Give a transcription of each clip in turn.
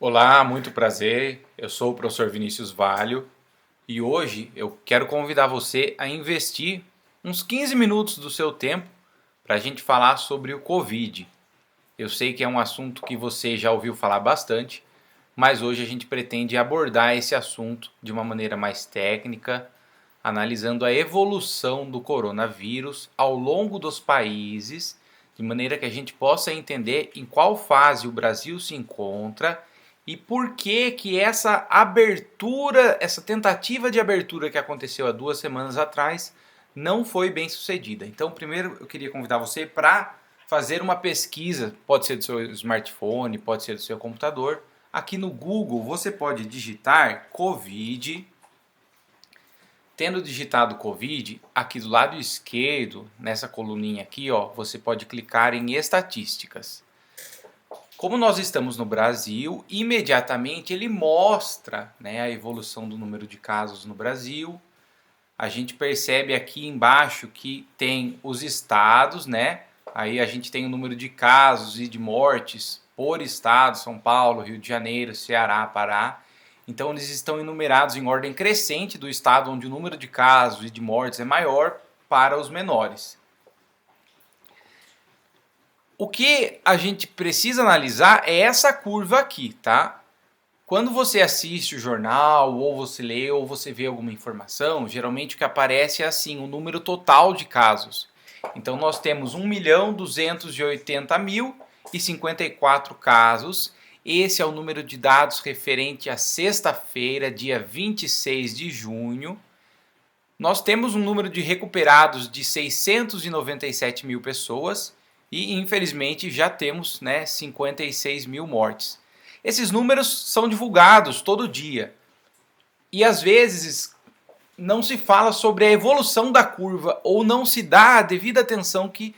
Olá, muito prazer. Eu sou o professor Vinícius Valho e hoje eu quero convidar você a investir uns 15 minutos do seu tempo para a gente falar sobre o Covid. Eu sei que é um assunto que você já ouviu falar bastante, mas hoje a gente pretende abordar esse assunto de uma maneira mais técnica, analisando a evolução do coronavírus ao longo dos países, de maneira que a gente possa entender em qual fase o Brasil se encontra e por que que essa abertura, essa tentativa de abertura que aconteceu há 2 semanas atrás não foi bem sucedida. Então, primeiro eu queria convidar você para fazer uma pesquisa, pode ser do seu smartphone, pode ser do seu computador. Aqui no Google você pode digitar Covid. Tendo digitado Covid, aqui do lado esquerdo, nessa coluninha aqui, ó, você pode clicar em estatísticas. Como nós estamos no Brasil, imediatamente ele mostra, né, a evolução do número de casos no Brasil. A gente percebe aqui embaixo que tem os estados, né? Aí a gente tem o número de casos e de mortes por estado: São Paulo, Rio de Janeiro, Ceará, Pará. Então eles estão enumerados em ordem crescente do estado onde o número de casos e de mortes é maior para os menores. O que a gente precisa analisar é essa curva aqui, tá? Quando você assiste o jornal, ou você lê, ou você vê alguma informação, geralmente o que aparece é assim, o número total de casos. Então nós temos 1.280.054 casos. Esse é o número de dados referente à sexta-feira, dia 26 de junho. Nós temos um número de recuperados de 697 mil pessoas e, infelizmente, já temos 56 mil mortes. Esses números são divulgados todo dia e, às vezes, não se fala sobre a evolução da curva ou não se dá a devida atenção que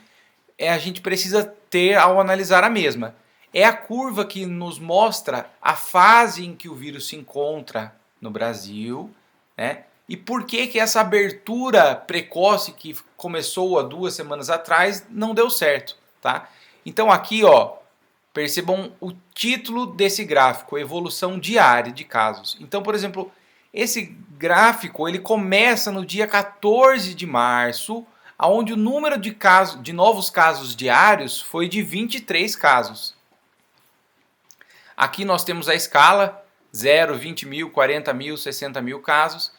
a gente precisa ter ao analisar a mesma. É a curva que nos mostra a fase em que o vírus se encontra no Brasil, né? E por que que essa abertura precoce que começou há 2 semanas atrás não deu certo, tá? Então aqui, ó, percebam o título desse gráfico, evolução diária de casos. Então, por exemplo, esse gráfico ele começa no dia 14 de março, onde o número de novos casos diários foi de 23 casos. Aqui nós temos a escala 0, 20 mil, 40 mil, 60 mil casos.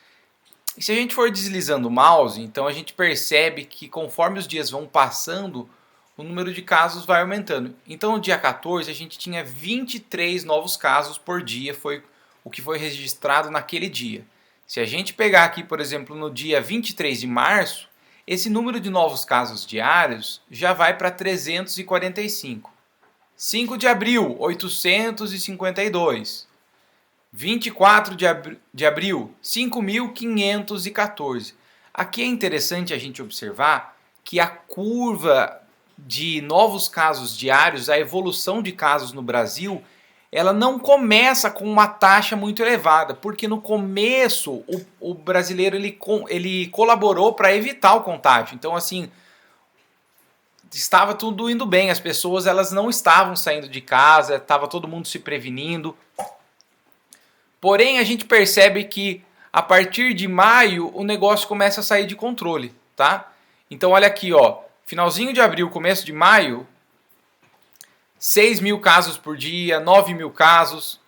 E se a gente for deslizando o mouse, então a gente percebe que conforme os dias vão passando, o número de casos vai aumentando. Então no dia 14 a gente tinha 23 novos casos por dia, foi o que foi registrado naquele dia. Se a gente pegar aqui, por exemplo, no dia 23 de março, esse número de novos casos diários já vai para 345. 5 de abril, 852. 24 de abril, 5.514. Aqui é interessante a gente observar que a curva de novos casos diários, a evolução de casos no Brasil, ela não começa com uma taxa muito elevada, porque no começo o brasileiro ele colaborou para evitar o contágio. Então, assim, estava tudo indo bem, as pessoas elas não estavam saindo de casa, estava todo mundo se prevenindo. Porém, a gente percebe que a partir de maio o negócio começa a sair de controle, tá? Então olha aqui, ó, finalzinho de abril, começo de maio, 6 mil casos por dia, 9 mil casos,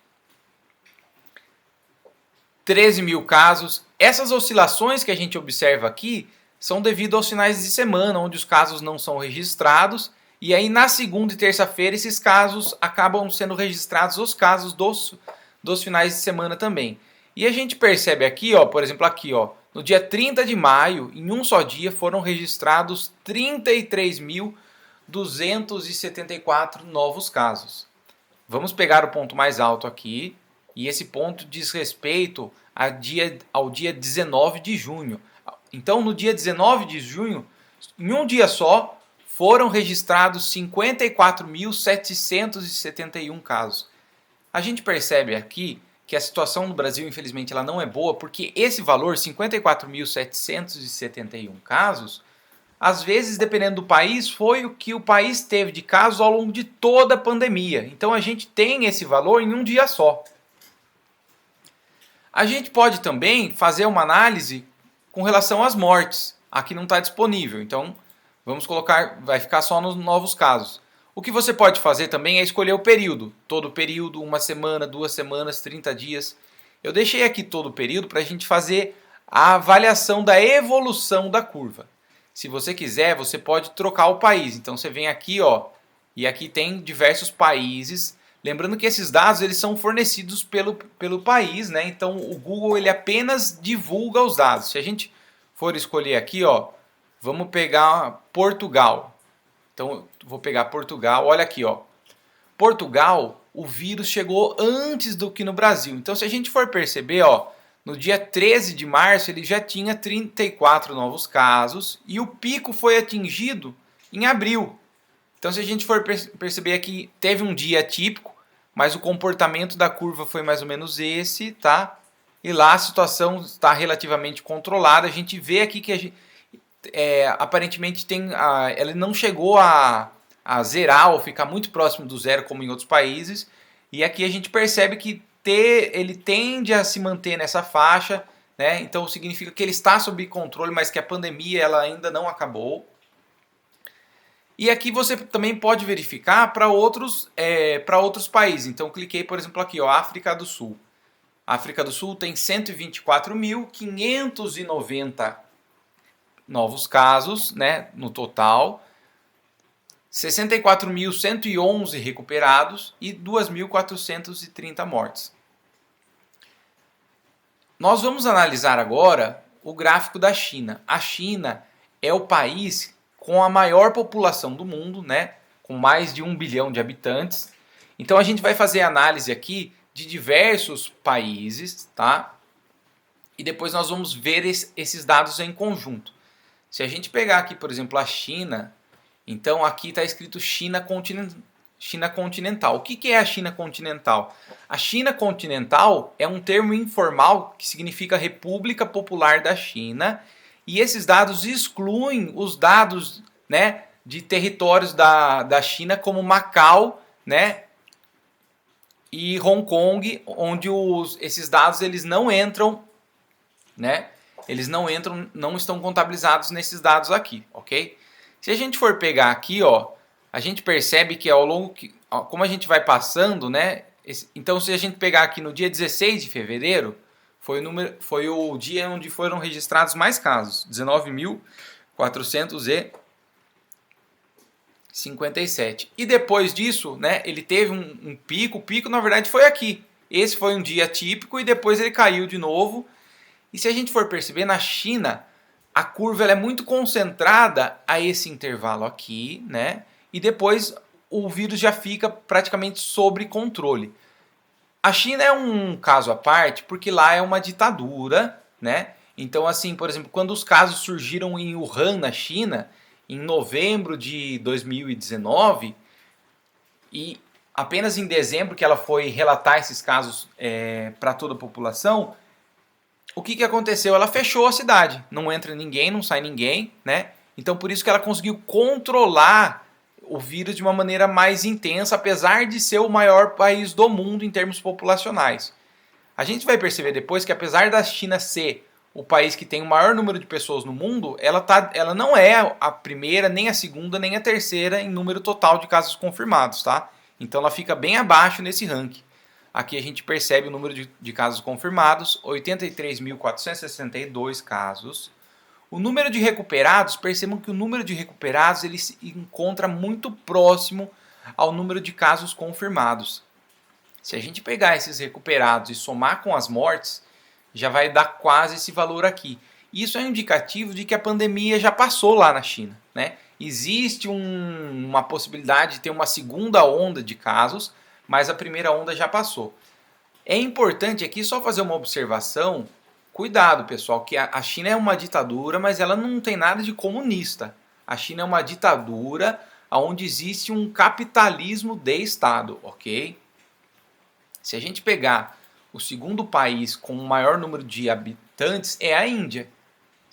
13 mil casos. Essas oscilações que a gente observa aqui são devido aos finais de semana, onde os casos não são registrados, e aí na segunda e terça-feira esses casos acabam sendo registrados, os casos dos finais de semana também. E a gente percebe aqui, ó, por exemplo, aqui, ó, no dia 30 de maio, em um só dia, foram registrados 33.274 novos casos. Vamos pegar o ponto mais alto aqui, e esse ponto diz respeito ao dia 19 de junho. Então, no dia 19 de junho, em um dia só, foram registrados 54.771 casos. A gente percebe aqui que a situação no Brasil, infelizmente, ela não é boa, porque esse valor, 54.771 casos, às vezes, dependendo do país, foi o que o país teve de casos ao longo de toda a pandemia. Então a gente tem esse valor em um dia só. A gente pode também fazer uma análise com relação às mortes. Aqui não está disponível, então vamos colocar, vai ficar só nos novos casos. O que você pode fazer também é escolher o período. Todo o período, 1 semana, 2 semanas, 30 dias. Eu deixei aqui todo o período para a gente fazer a avaliação da evolução da curva. Se você quiser, você pode trocar o país. Então você vem aqui, ó, e aqui tem diversos países. Lembrando que esses dados eles são fornecidos pelo país, né? Então o Google ele apenas divulga os dados. Se a gente for escolher aqui, ó, vamos pegar Portugal. Então vou pegar Portugal. Olha aqui, ó. Portugal, o vírus chegou antes do que no Brasil. Então se a gente for perceber, ó, no dia 13 de março ele já tinha 34 novos casos e o pico foi atingido em abril. Então se a gente for perceber aqui, teve um dia atípico, mas o comportamento da curva foi mais ou menos esse, tá? E lá a situação está relativamente controlada. A gente vê aqui que aparentemente ela não chegou a zerar ou ficar muito próximo do zero como em outros países. E aqui a gente percebe que ele tende a se manter nessa faixa, né? Então significa que ele está sob controle, mas que a pandemia ela ainda não acabou. E aqui você também pode verificar para outros países. Então cliquei, por exemplo, aqui, ó, África do Sul. A África do Sul tem 124.590 novos casos, né, no total. 64.111 recuperados e 2.430 mortes. Nós vamos analisar agora o gráfico da China. A China é o país com a maior população do mundo, né? Com mais de 1 bilhão de habitantes. Então a gente vai fazer análise aqui de diversos países, tá? E depois nós vamos ver esses dados em conjunto. Se a gente pegar aqui, por exemplo, a China, então aqui está escrito China continental. O que é a China continental? A China continental é um termo informal que significa República Popular da China. E esses dados excluem os dados, né, de territórios da China como Macau, né, e Hong Kong, onde esses dados eles não entram, né? Eles não entram, não estão contabilizados nesses dados aqui, ok? Se a gente for pegar aqui, ó, a gente percebe que ao longo como a gente vai passando, né? Então se a gente pegar aqui no dia 16 de fevereiro, foi o dia onde foram registrados mais casos, 19.457. E depois disso, né, ele teve um pico. O pico, na verdade, foi aqui. Esse foi um dia típico e depois ele caiu de novo. E se a gente for perceber, na China, a curva ela é muito concentrada a esse intervalo aqui, né? E depois o vírus já fica praticamente sob controle. A China é um caso à parte porque lá é uma ditadura, né? Então, assim, por exemplo, quando os casos surgiram em Wuhan, na China, em novembro de 2019, e apenas em dezembro que ela foi relatar esses casos para toda a população, o que aconteceu? Ela fechou a cidade, não entra ninguém, não sai ninguém, né? Então, por isso que ela conseguiu controlar o vírus de uma maneira mais intensa, apesar de ser o maior país do mundo em termos populacionais. A gente vai perceber depois que apesar da China ser o país que tem o maior número de pessoas no mundo, ela não é a primeira, nem a segunda, nem a terceira em número total de casos confirmados, tá? Então ela fica bem abaixo nesse ranking. Aqui a gente percebe o número de casos confirmados, 83.462 casos. O número de recuperados, percebam que o número de recuperados ele se encontra muito próximo ao número de casos confirmados. Se a gente pegar esses recuperados e somar com as mortes, já vai dar quase esse valor aqui. Isso é um indicativo de que a pandemia já passou lá na China, né? Existe uma possibilidade de ter uma segunda onda de casos, mas a primeira onda já passou. É importante aqui só fazer uma observação. Cuidado, pessoal, que a China é uma ditadura, mas ela não tem nada de comunista. A China é uma ditadura onde existe um capitalismo de Estado, ok? Se a gente pegar o segundo país com o maior número de habitantes, é a Índia.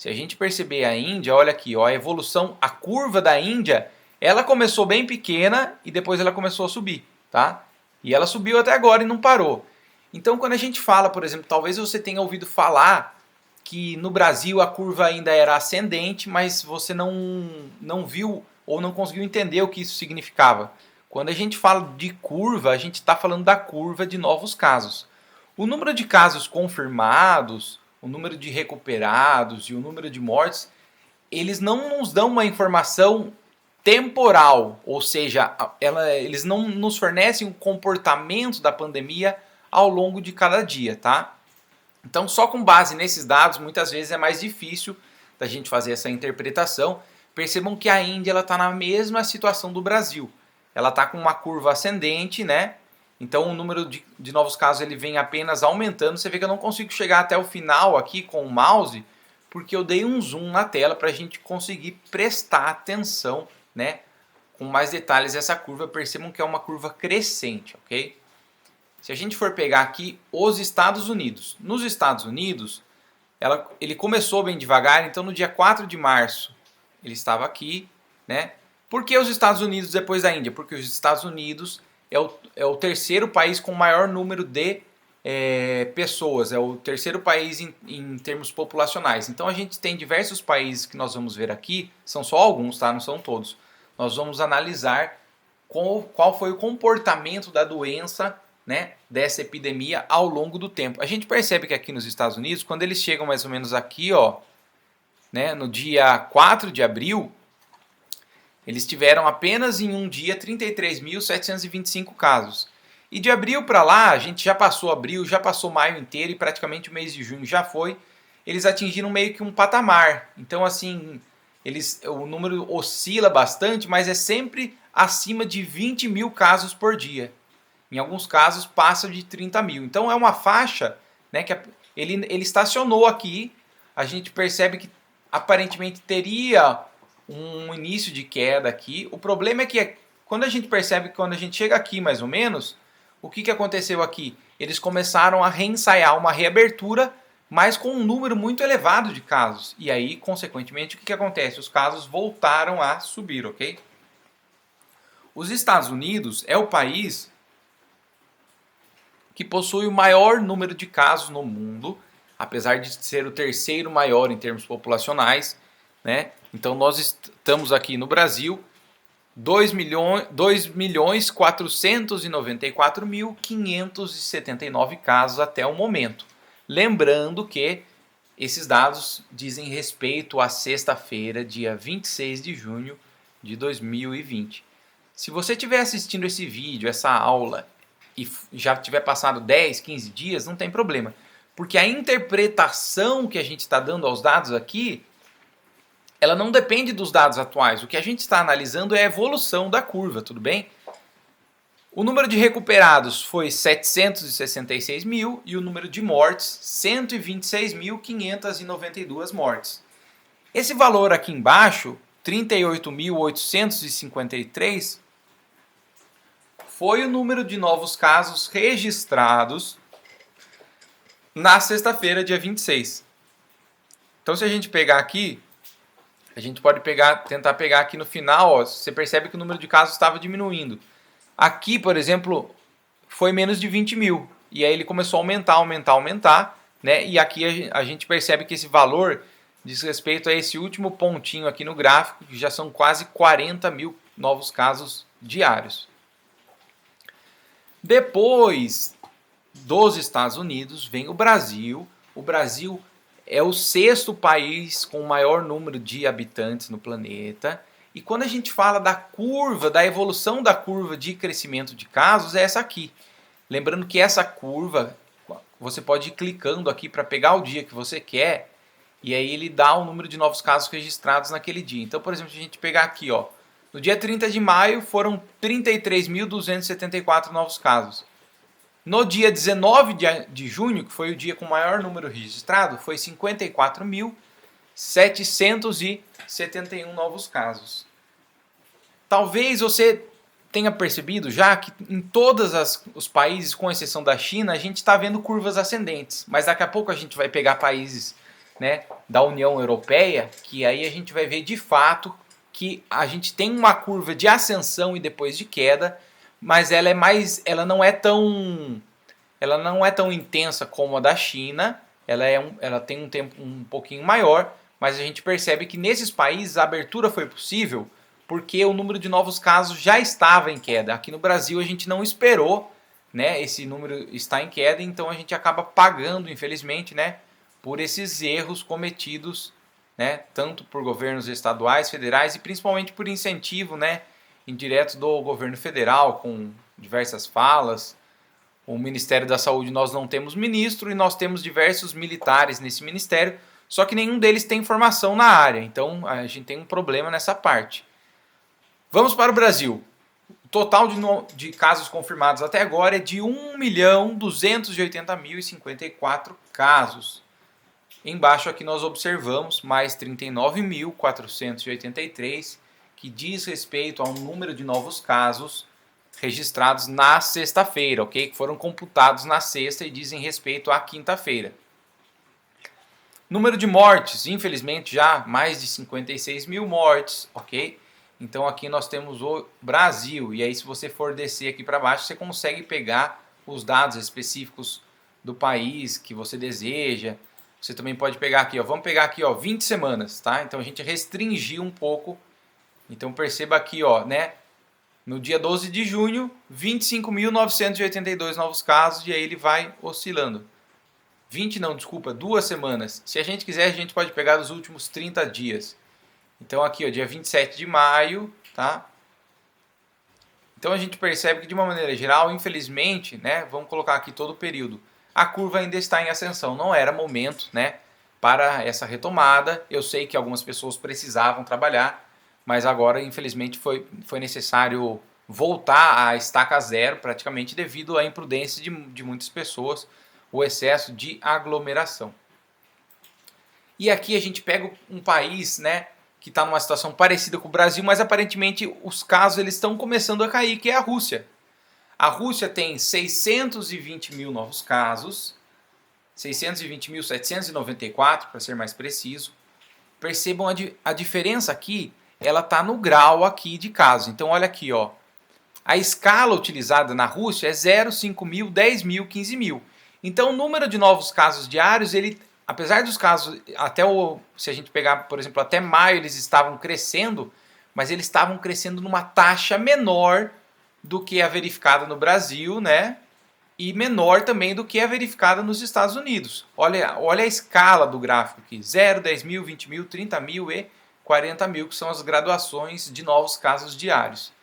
Se a gente perceber a Índia, olha aqui, ó, a evolução, a curva da Índia, ela começou bem pequena e depois ela começou a subir, tá? E ela subiu até agora e não parou. Então, quando a gente fala, por exemplo, talvez você tenha ouvido falar que no Brasil a curva ainda era ascendente, mas você não viu ou não conseguiu entender o que isso significava. Quando a gente fala de curva, a gente está falando da curva de novos casos. O número de casos confirmados, o número de recuperados e o número de mortes, eles não nos dão uma informação temporal, ou seja, eles não nos fornecem o comportamento da pandemia ao longo de cada dia, tá? Então, só com base nesses dados, muitas vezes é mais difícil da gente fazer essa interpretação. Percebam que a Índia está na mesma situação do Brasil. Ela está com uma curva ascendente, né? Então, o número de novos casos ele vem apenas aumentando. Você vê que eu não consigo chegar até o final aqui com o mouse, porque eu dei um zoom na tela para a gente conseguir prestar atenção, né? Com mais detalhes essa curva. Percebam que é uma curva crescente, ok? Se a gente for pegar aqui os Estados Unidos. Nos Estados Unidos, ele começou bem devagar, então no dia 4 de março ele estava aqui, né? Por que os Estados Unidos depois da Índia? Porque os Estados Unidos é o terceiro país com maior número de pessoas, é o terceiro país em termos populacionais. Então a gente tem diversos países que nós vamos ver aqui, são só alguns, tá? Não são todos. Nós vamos analisar qual foi o comportamento da doença, né, dessa epidemia ao longo do tempo. A gente percebe que aqui nos Estados Unidos, quando eles chegam mais ou menos aqui, ó, né, no dia 4 de abril, eles tiveram apenas em um dia 33.725 casos. E de abril para lá, a gente já passou abril, já passou maio inteiro e praticamente o mês de junho já foi. Eles atingiram meio que um patamar. Então, assim, o número oscila bastante, mas é sempre acima de 20 mil casos por dia. Em alguns casos passa de 30 mil. Então é uma faixa, né, que ele estacionou aqui. A gente percebe que aparentemente teria um início de queda aqui. O problema é que quando a gente percebe que quando a gente chega aqui mais ou menos, o que aconteceu aqui? Eles começaram a reensaiar uma reabertura, mas com um número muito elevado de casos. E aí, consequentemente, o que acontece? Os casos voltaram a subir, ok? Os Estados Unidos é o país que possui o maior número de casos no mundo, apesar de ser o terceiro maior em termos populacionais, né? Então nós estamos aqui no Brasil, 2.494.579 casos até o momento. Lembrando que esses dados dizem respeito à sexta-feira, dia 26 de junho de 2020. Se você estiver assistindo esse vídeo, essa aula, e já tiver passado 10, 15 dias, não tem problema. Porque a interpretação que a gente está dando aos dados aqui, ela não depende dos dados atuais. O que a gente está analisando é a evolução da curva, tudo bem? O número de recuperados foi 766 mil e o número de mortes, 126.592 mortes. Esse valor aqui embaixo, 38.853, foi o número de novos casos registrados na sexta-feira, dia 26. Então, se a gente pegar aqui, a gente pode tentar pegar aqui no final, ó, você percebe que o número de casos estava diminuindo. Aqui, por exemplo, foi menos de 20 mil. E aí ele começou a aumentar, né? E aqui a gente percebe que esse valor diz respeito a esse último pontinho aqui no gráfico, que já são quase 40 mil novos casos diários. Depois dos Estados Unidos vem o Brasil. O Brasil é o sexto país com o maior número de habitantes no planeta. E quando a gente fala da curva, da evolução da curva de crescimento de casos, é essa aqui. Lembrando que essa curva, você pode ir clicando aqui para pegar o dia que você quer, e aí ele dá o número de novos casos registrados naquele dia. Então, por exemplo, se a gente pegar aqui, ó, no dia 30 de maio foram 33.274 novos casos. No dia 19 de junho, que foi o dia com o maior número registrado, foi 54.771 novos casos. Talvez você tenha percebido já que em todos os países, com exceção da China, a gente está vendo curvas ascendentes. Mas daqui a pouco a gente vai pegar países né, da União Europeia, que aí a gente vai ver de fato que a gente tem uma curva de ascensão e depois de queda, mas ela não é tão intensa como a da China, ela tem um tempo um pouquinho maior, mas a gente percebe que nesses países a abertura foi possível porque o número de novos casos já estava em queda. Aqui no Brasil a gente não esperou, né, esse número está em queda, então a gente acaba pagando, infelizmente, né, por esses erros cometidos, né, tanto por governos estaduais, federais e principalmente por incentivo, né, indireto do governo federal com diversas falas. O Ministério da Saúde nós não temos ministro e nós temos diversos militares nesse ministério, só que nenhum deles tem formação na área, então a gente tem um problema nessa parte. Vamos para o Brasil. O total de casos confirmados até agora é de 1.280.054 casos. Embaixo aqui nós observamos mais 39.483, que diz respeito ao número de novos casos registrados na sexta-feira, ok? Que foram computados na sexta e dizem respeito à quinta-feira. Número de mortes, infelizmente já mais de 56 mil mortes, ok? Então aqui nós temos o Brasil, e aí se você for descer aqui para baixo, você consegue pegar os dados específicos do país que você deseja. Você também pode pegar aqui, ó, vamos pegar aqui, ó, 20 semanas, tá? Então a gente restringiu um pouco. Então perceba aqui, ó, né? No dia 12 de junho, 25.982 novos casos, e aí ele vai oscilando. 2 semanas. Se a gente quiser, a gente pode pegar os últimos 30 dias. Então aqui, ó, dia 27 de maio, tá? Então a gente percebe que de uma maneira geral, infelizmente, né, vamos colocar aqui todo o período, a curva ainda está em ascensão. Não era momento, né, para essa retomada. Eu sei que algumas pessoas precisavam trabalhar, mas agora, infelizmente, foi necessário voltar à estaca zero, praticamente devido à imprudência de muitas pessoas, o excesso de aglomeração. E aqui a gente pega um país, né, que está numa situação parecida com o Brasil, mas aparentemente os casos eles estão começando a cair, que é a Rússia. A Rússia tem 620 mil novos casos, 620.794 para ser mais preciso. Percebam a diferença aqui, ela está no grau aqui de casos. Então olha aqui, ó, a escala utilizada na Rússia é 0, 5 mil, 10 mil, 15 mil. Então o número de novos casos diários, ele, apesar dos casos, se a gente pegar, por exemplo, até maio eles estavam crescendo, mas eles estavam crescendo numa taxa menor do que a verificada no Brasil, né? E menor também do que a verificada nos Estados Unidos. Olha a escala do gráfico aqui, 0, 10 mil, 20 mil, 30 mil e 40 mil, que são as graduações de novos casos diários.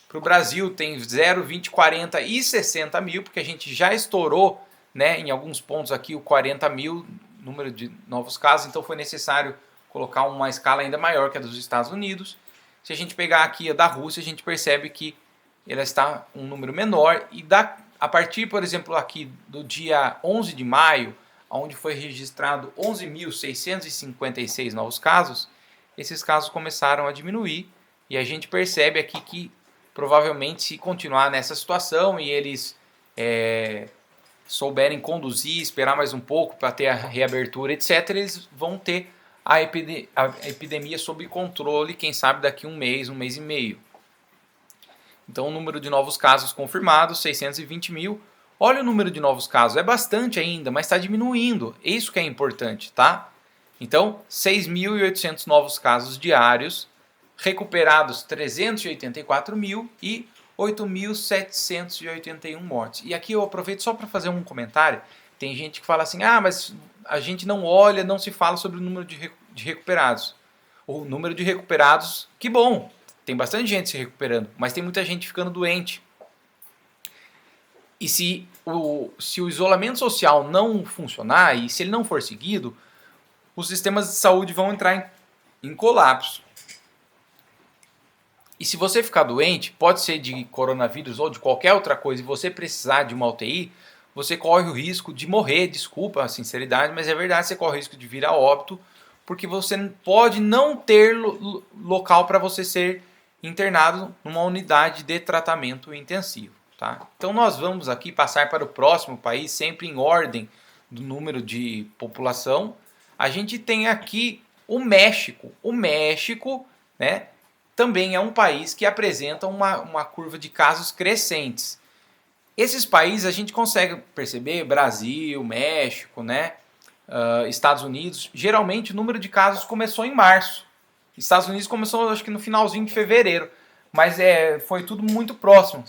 Para o Brasil tem 0, 20, 40 e 60 mil, porque a gente já estourou, né, em alguns pontos aqui o 40 mil número de novos casos, então foi necessário colocar uma escala ainda maior que a dos Estados Unidos. Se a gente pegar aqui a da Rússia, a gente percebe que ela está um número menor e a partir, por exemplo, aqui do dia 11 de maio, onde foi registrado 11.656 novos casos, esses casos começaram a diminuir e a gente percebe aqui que provavelmente se continuar nessa situação e eles souberem conduzir, esperar mais um pouco para ter a reabertura, etc., eles vão ter a epidemia sob controle, quem sabe daqui um mês e meio. Então o número de novos casos confirmados, 620 mil. Olha o número de novos casos, é bastante ainda, mas está diminuindo. Isso que é importante, tá? Então, 6.800 novos casos diários, recuperados 384 mil e 8.781 mortes. E aqui eu aproveito só para fazer um comentário. Tem gente que fala assim, mas a gente não olha, não se fala sobre o número de recuperados. O número de recuperados, que bom, tem bastante gente se recuperando, mas tem muita gente ficando doente. E se o isolamento social não funcionar e se ele não for seguido, os sistemas de saúde vão entrar em colapso. E se você ficar doente, pode ser de coronavírus ou de qualquer outra coisa, e você precisar de uma UTI, você corre o risco de morrer, desculpa a sinceridade, mas é verdade, você corre o risco de vir a óbito, porque você pode não ter local para você ser internado numa unidade de tratamento intensivo. Tá? Então nós vamos aqui passar para o próximo país, sempre em ordem do número de população. a gente tem aqui o México. O México, né, também é um país que apresenta uma curva de casos crescentes. Esses países a gente consegue perceber, Brasil, México, né, Estados Unidos, geralmente o número de casos começou em março. Estados Unidos começou acho que no finalzinho de fevereiro, mas foi tudo muito próximo.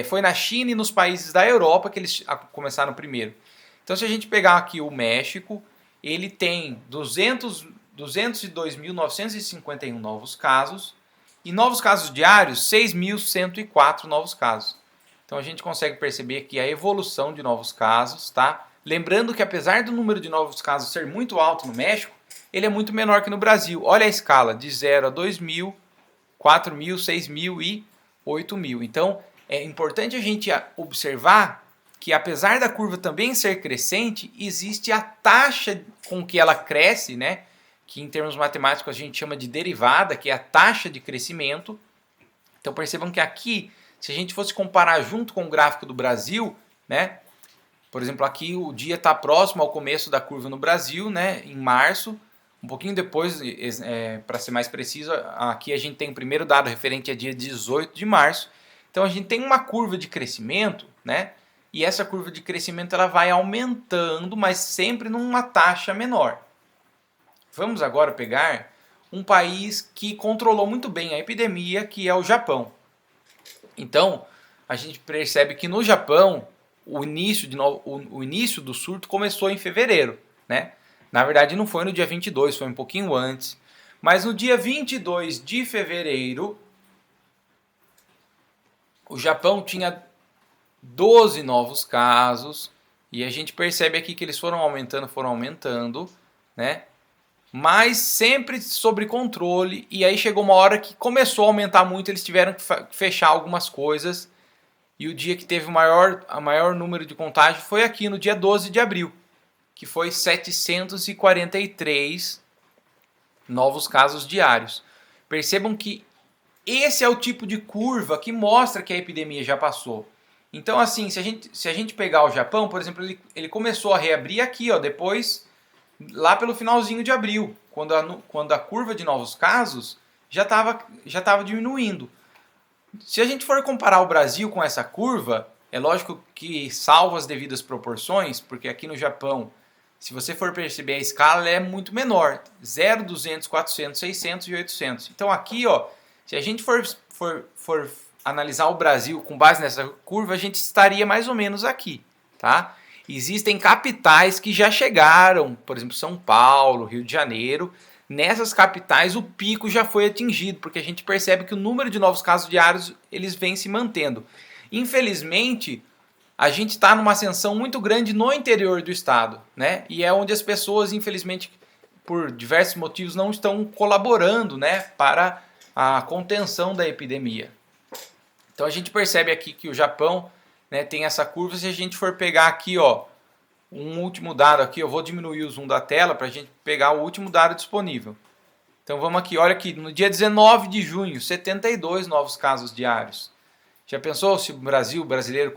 Foi na China e nos países da Europa que eles começaram primeiro. Então se a gente pegar aqui o México, ele tem 202.951 novos casos e novos casos diários 6.104 novos casos. Então a gente consegue perceber que a evolução de novos casos, tá? Lembrando que apesar do número de novos casos ser muito alto no México, ele é muito menor que no Brasil. Olha a escala, de 0 a 2.000, 4.000, 6.000 e 8.000. Então é importante a gente observar que apesar da curva também ser crescente, existe a taxa com que ela cresce, né? Que em termos matemáticos a gente chama de derivada, que é a taxa de crescimento. Então percebam que aqui, se a gente fosse comparar junto com o gráfico do Brasil, né? Por exemplo, aqui o dia está próximo ao começo da curva no Brasil, né? Em março. Um pouquinho depois, para ser mais preciso, aqui a gente tem o primeiro dado referente a dia 18 de março. Então a gente tem uma curva de crescimento, né? E essa curva de crescimento ela vai aumentando, mas sempre numa taxa menor. Vamos agora pegar um país que controlou muito bem a epidemia, que é o Japão. Então, a gente percebe que no Japão, o início do surto começou em fevereiro, né? Na verdade, não foi no dia 22, foi um pouquinho antes. Mas no dia 22 de fevereiro, o Japão tinha 12 novos casos. E a gente percebe aqui que eles foram aumentando, né? Mas sempre sob controle. E aí chegou uma hora que começou a aumentar muito, eles tiveram que fechar algumas coisas. E o dia que teve o maior número de contágio foi aqui no dia 12 de abril, que foi 743 novos casos diários. Percebam que esse é o tipo de curva que mostra que a epidemia já passou. Então, assim, se a gente pegar o Japão, por exemplo, ele começou a reabrir aqui, ó, depois, lá pelo finalzinho de abril, quando a curva de novos casos já estava diminuindo. Se a gente for comparar o Brasil com essa curva, é lógico que salvo as devidas proporções, porque aqui no Japão, se você for perceber a escala, ela é muito menor, 0, 200, 400, 600 e 800. Então aqui, ó, se a gente for analisar o Brasil com base nessa curva, a gente estaria mais ou menos aqui, tá? Existem capitais que já chegaram, por exemplo, São Paulo, Rio de Janeiro. Nessas capitais o pico já foi atingido, porque a gente percebe que o número de novos casos diários eles vem se mantendo. Infelizmente, a gente está numa ascensão muito grande no interior do estado, né? E é onde as pessoas, infelizmente, por diversos motivos, não estão colaborando, né, para a contenção da epidemia. Então a gente percebe aqui que o Japão, né, tem essa curva. Se a gente for pegar aqui, ó, um último dado aqui, eu vou diminuir o zoom da tela para a gente pegar o último dado disponível. Então vamos aqui, olha aqui, no dia 19 de junho, 72 novos casos diários. Já pensou se o brasileiro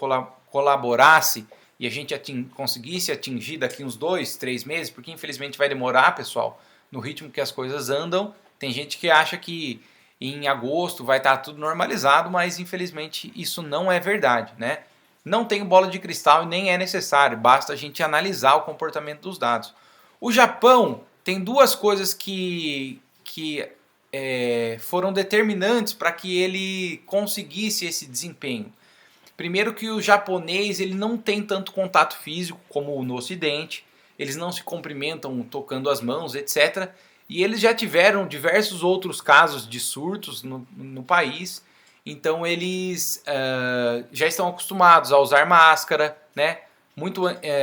colaborasse e a gente conseguisse atingir daqui uns 2, 3 meses? Porque infelizmente vai demorar, pessoal, no ritmo que as coisas andam. Tem gente que acha que em agosto vai estar tudo normalizado, mas infelizmente isso não é verdade, né? Não tem bola de cristal e nem é necessário, basta a gente analisar o comportamento dos dados. O Japão tem duas coisas que foram determinantes para que ele conseguisse esse desempenho. Primeiro que o japonês ele não tem tanto contato físico como no ocidente, eles não se cumprimentam tocando as mãos, etc. E eles já tiveram diversos outros casos de surtos no país, então eles já estão acostumados a usar máscara, né?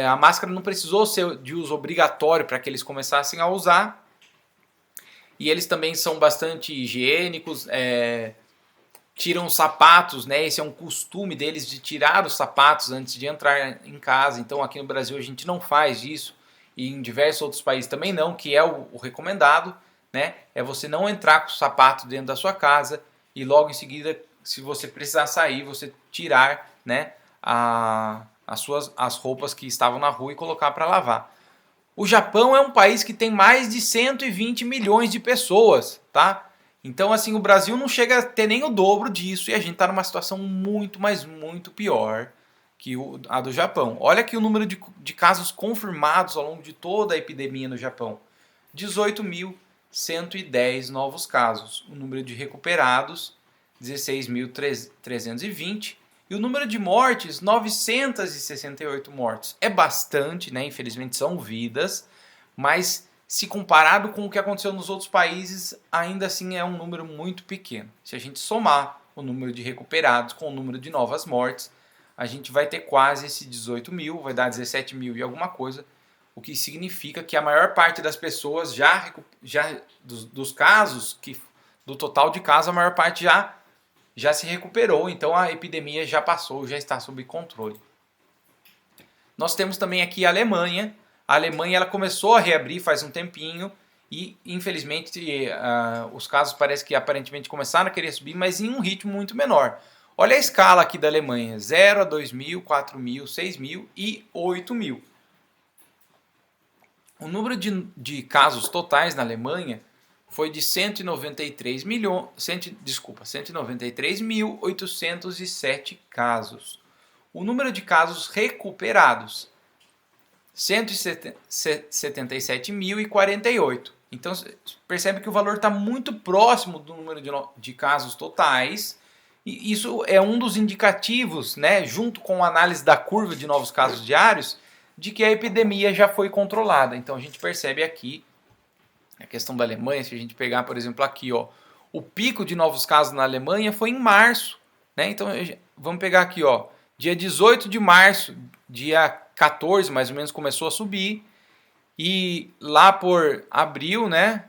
A máscara não precisou ser de uso obrigatório para que eles começassem a usar. E eles também são bastante higiênicos, tiram os sapatos, né? Esse é um costume deles de tirar os sapatos antes de entrar em casa. Então aqui no Brasil a gente não faz isso e em diversos outros países também não, que é o recomendado, né? É você não entrar com o sapato dentro da sua casa e logo em seguida, se você precisar sair, você tirar, né, as roupas que estavam na rua e colocar para lavar. O Japão é um país que tem mais de 120 milhões de pessoas, tá? Então, assim, o Brasil não chega a ter nem o dobro disso e a gente está numa situação muito, mas muito pior que a do Japão. Olha aqui o número de casos confirmados ao longo de toda a epidemia no Japão. 18.110 novos casos. O número de recuperados, 16.320. E o número de mortes, 968 mortes. É bastante, né? Infelizmente são vidas, mas se comparado com o que aconteceu nos outros países, ainda assim é um número muito pequeno. Se a gente somar o número de recuperados com o número de novas mortes, a gente vai ter quase esse 18 mil, vai dar 17 mil e alguma coisa, o que significa que a maior parte das pessoas dos casos, do total de casos, a maior parte já se recuperou, então a epidemia já passou, já está sob controle. Nós temos também aqui a Alemanha. A Alemanha ela começou a reabrir faz um tempinho e, infelizmente, os casos parece que aparentemente começaram a querer subir, mas em um ritmo muito menor. Olha a escala aqui da Alemanha, 0 a 2 mil, 4 mil, 6 mil e 8 mil. O número de casos totais na Alemanha foi de 193.807 casos. O número de casos recuperados, 177.048. Então, percebe que o valor está muito próximo do número de casos totais. E isso é um dos indicativos, né, junto com a análise da curva de novos casos diários, de que a epidemia já foi controlada. Então, a gente percebe aqui a questão da Alemanha, se a gente pegar, por exemplo, aqui, ó, o pico de novos casos na Alemanha foi em março, né? Então, vamos pegar aqui, ó, dia 18 de março, dia 14, mais ou menos, começou a subir. E lá por abril, né?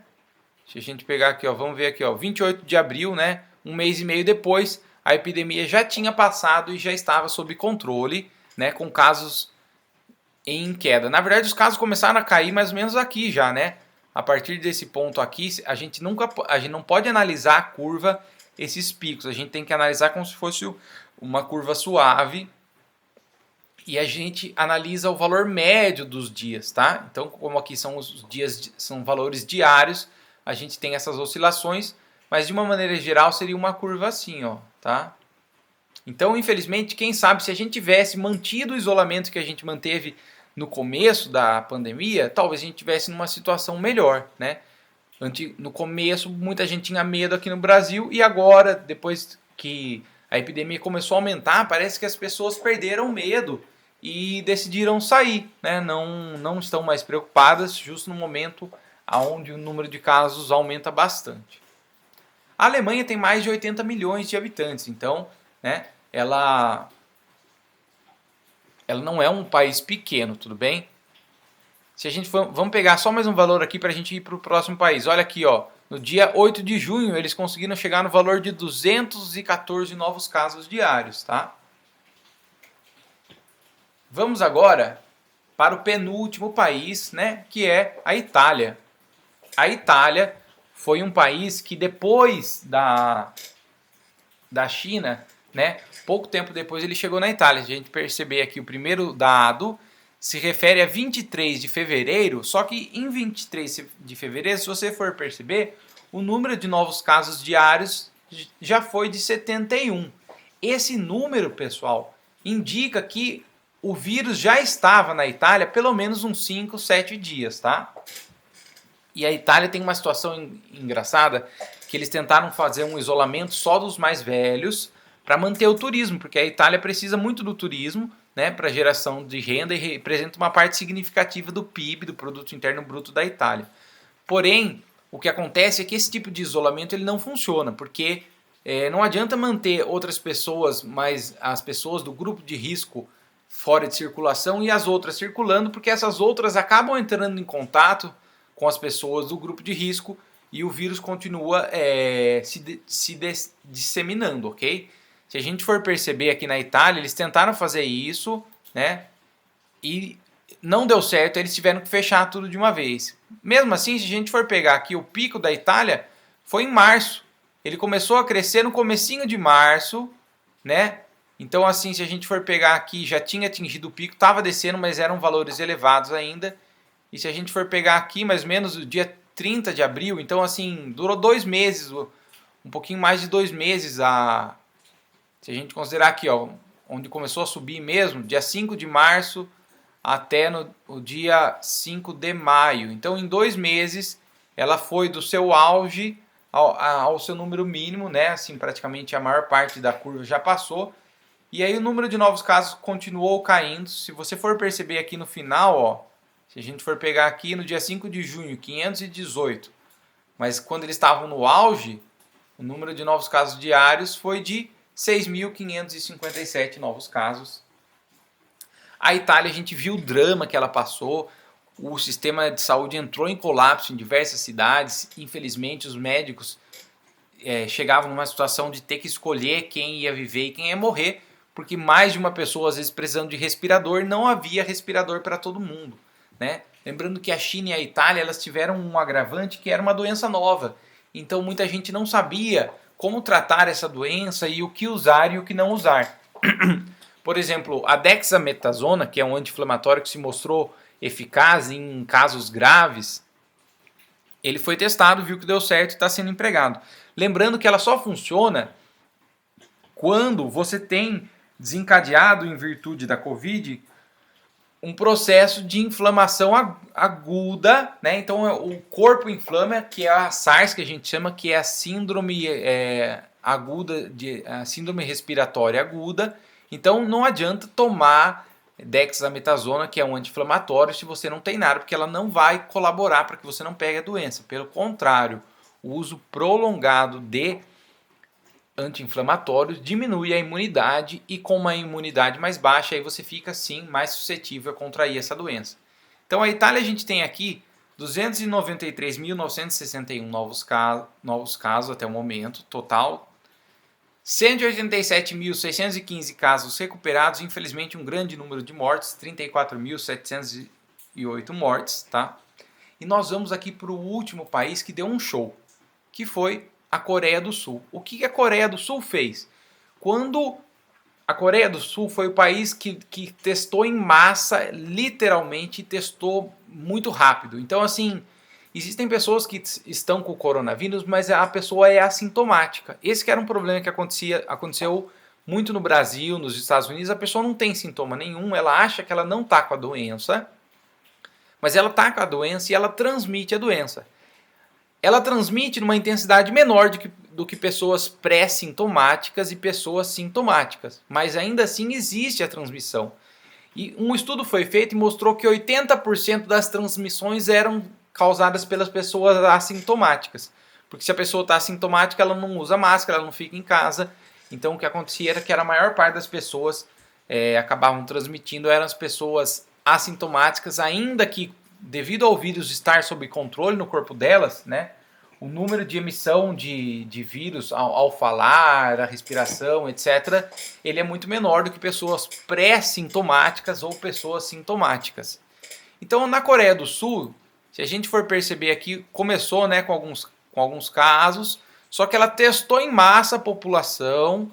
Se a gente pegar aqui, ó, vamos ver aqui, ó, 28 de abril, né? Um mês e meio depois, a epidemia já tinha passado e já estava sob controle, né? Com casos em queda. Na verdade, os casos começaram a cair mais ou menos aqui já, né? A partir desse ponto aqui, a gente não pode analisar a curva, esses picos. A gente tem que analisar como se fosse uma curva suave. E a gente analisa o valor médio dos dias, tá? Então, como aqui são os dias, são valores diários, a gente tem essas oscilações, mas de uma maneira geral seria uma curva assim, ó, tá? Então, infelizmente, quem sabe se a gente tivesse mantido o isolamento que a gente manteve no começo da pandemia, talvez a gente tivesse numa situação melhor, né? No começo, muita gente tinha medo aqui no Brasil e agora, depois que a epidemia começou a aumentar, parece que as pessoas perderam medo e decidiram sair, né? Não estão mais preocupadas, justo no momento onde o número de casos aumenta bastante. A Alemanha tem mais de 80 milhões de habitantes, então, né, ela não é um país pequeno, tudo bem? Se a gente vamos pegar só mais um valor aqui para a gente ir para o próximo país. Olha aqui, ó, no dia 8 de junho eles conseguiram chegar no valor de 214 novos casos diários, tá? Vamos agora para o penúltimo país, né, que é a Itália. A Itália foi um país que depois da China, né, pouco tempo depois ele chegou na Itália. Se a gente perceber aqui o primeiro dado se refere a 23 de fevereiro, só que em 23 de fevereiro, se você for perceber, o número de novos casos diários já foi de 71. Esse número, pessoal, indica que o vírus já estava na Itália pelo menos uns 5, 7 dias, tá? E a Itália tem uma situação engraçada, que eles tentaram fazer um isolamento só dos mais velhos para manter o turismo, porque a Itália precisa muito do turismo, né, para geração de renda e representa uma parte significativa do PIB, do Produto Interno Bruto da Itália. Porém, o que acontece é que esse tipo de isolamento ele não funciona, porque não adianta manter outras pessoas, mas as pessoas do grupo de risco fora de circulação e as outras circulando, porque essas outras acabam entrando em contato com as pessoas do grupo de risco e o vírus continua se disseminando, ok? Se a gente for perceber aqui na Itália, eles tentaram fazer isso, né? E não deu certo, eles tiveram que fechar tudo de uma vez. Mesmo assim, se a gente for pegar aqui o pico da Itália, foi em março. Ele começou a crescer no comecinho de março, né? Então, assim, se a gente for pegar aqui, já tinha atingido o pico, estava descendo, mas eram valores elevados ainda. E se a gente for pegar aqui, mais ou menos, o dia 30 de abril, então assim, durou 2 meses, um pouquinho mais de 2 meses, se a gente considerar aqui, ó, onde começou a subir mesmo, dia 5 de março até o dia 5 de maio. Então, em 2 meses, ela foi do seu auge ao seu número mínimo, né? Assim, praticamente a maior parte da curva já passou. E aí o número de novos casos continuou caindo. Se você for perceber aqui no final, ó, se a gente for pegar aqui no dia 5 de junho, 518, mas quando eles estavam no auge, o número de novos casos diários foi de 6.557 novos casos. A Itália, a gente viu o drama que ela passou, o sistema de saúde entrou em colapso em diversas cidades, infelizmente os médicos chegavam numa situação de ter que escolher quem ia viver e quem ia morrer, porque mais de uma pessoa às vezes precisando de respirador, não havia respirador para todo mundo, né? Lembrando que a China e a Itália, elas tiveram um agravante que era uma doença nova, então muita gente não sabia como tratar essa doença e o que usar e o que não usar. Por exemplo, a dexametasona, que é um anti-inflamatório que se mostrou eficaz em casos graves, ele foi testado, viu que deu certo e está sendo empregado. Lembrando que ela só funciona quando você tem desencadeado, em virtude da Covid, um processo de inflamação aguda, né? Então o corpo inflama, que é a SARS que a gente chama, que é a síndrome aguda, a síndrome respiratória aguda. Então não adianta tomar dexametasona, que é um anti-inflamatório, se você não tem nada, porque ela não vai colaborar para que você não pegue a doença. Pelo contrário, o uso prolongado de anti-inflamatórios diminui a imunidade e com uma imunidade mais baixa aí você fica sim mais suscetível a contrair essa doença. Então a Itália, a gente tem aqui 293.961 novos casos até o momento, total. 187.615 casos recuperados, infelizmente um grande número de mortes, 34.708 mortes, tá? E nós vamos aqui para o último país que deu um show, que foi a Coreia do Sul. O que a Coreia do Sul fez? Quando a Coreia do Sul foi o país que testou em massa, literalmente testou muito rápido. Então, assim, existem pessoas que estão com o coronavírus, mas a pessoa é assintomática. Esse que era um problema que aconteceu muito no Brasil, nos Estados Unidos. A pessoa não tem sintoma nenhum, ela acha que ela não está com a doença, mas ela está com a doença e ela transmite a doença. Ela transmite numa intensidade menor do que pessoas pré-sintomáticas e pessoas sintomáticas, mas ainda assim existe a transmissão. E um estudo foi feito e mostrou que 80% das transmissões eram causadas pelas pessoas assintomáticas. Porque se a pessoa está assintomática, ela não usa máscara, ela não fica em casa. Então o que acontecia era que a maior parte das pessoas acabavam transmitindo eram as pessoas assintomáticas, ainda que devido ao vírus estar sob controle no corpo delas, né, o número de emissão de vírus ao falar, a respiração, etc., ele é muito menor do que pessoas pré-sintomáticas ou pessoas sintomáticas. Então, na Coreia do Sul, se a gente for perceber aqui, começou, né, com alguns casos, só que ela testou em massa a população,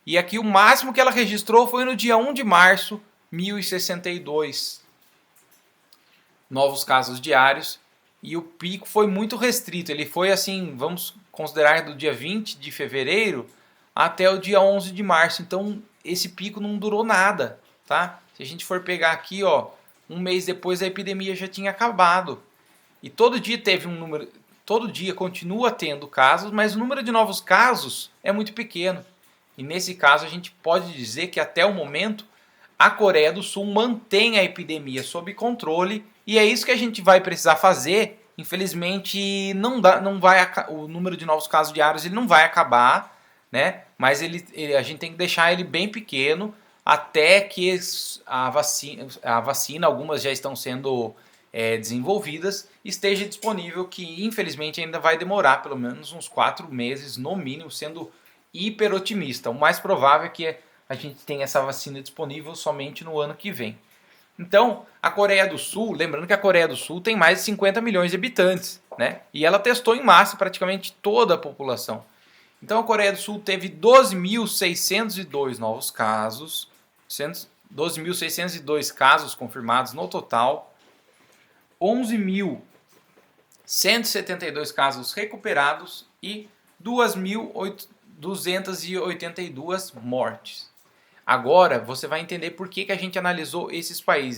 e aqui o máximo que ela registrou foi no dia 1 de março, 1.062 novos casos diários, e o pico foi muito restrito. Ele foi assim, vamos considerar do dia 20 de fevereiro até o dia 11 de março. Então esse pico não durou nada, tá? Se a gente for pegar aqui, ó, um mês depois a epidemia já tinha acabado. E todo dia teve um número, todo dia continua tendo casos, mas o número de novos casos é muito pequeno. E nesse caso a gente pode dizer que até o momento a Coreia do Sul mantém a epidemia sob controle, e é isso que a gente vai precisar fazer. Infelizmente, o número de novos casos diários ele não vai acabar, né? Mas a gente tem que deixar ele bem pequeno até que a vacina, algumas já estão sendo desenvolvidas, esteja disponível, que infelizmente ainda vai demorar pelo menos uns 4 meses, no mínimo, sendo hiper otimista. O mais provável é que a gente tenha essa vacina disponível somente no ano que vem. Então, a Coreia do Sul, lembrando que a Coreia do Sul tem mais de 50 milhões de habitantes, né? E ela testou em massa praticamente toda a população. Então, a Coreia do Sul teve 12.602 novos casos, 12.602 casos confirmados no total. 11.172 casos recuperados e 2.282 mortes. Agora você vai entender por que a gente analisou esses países.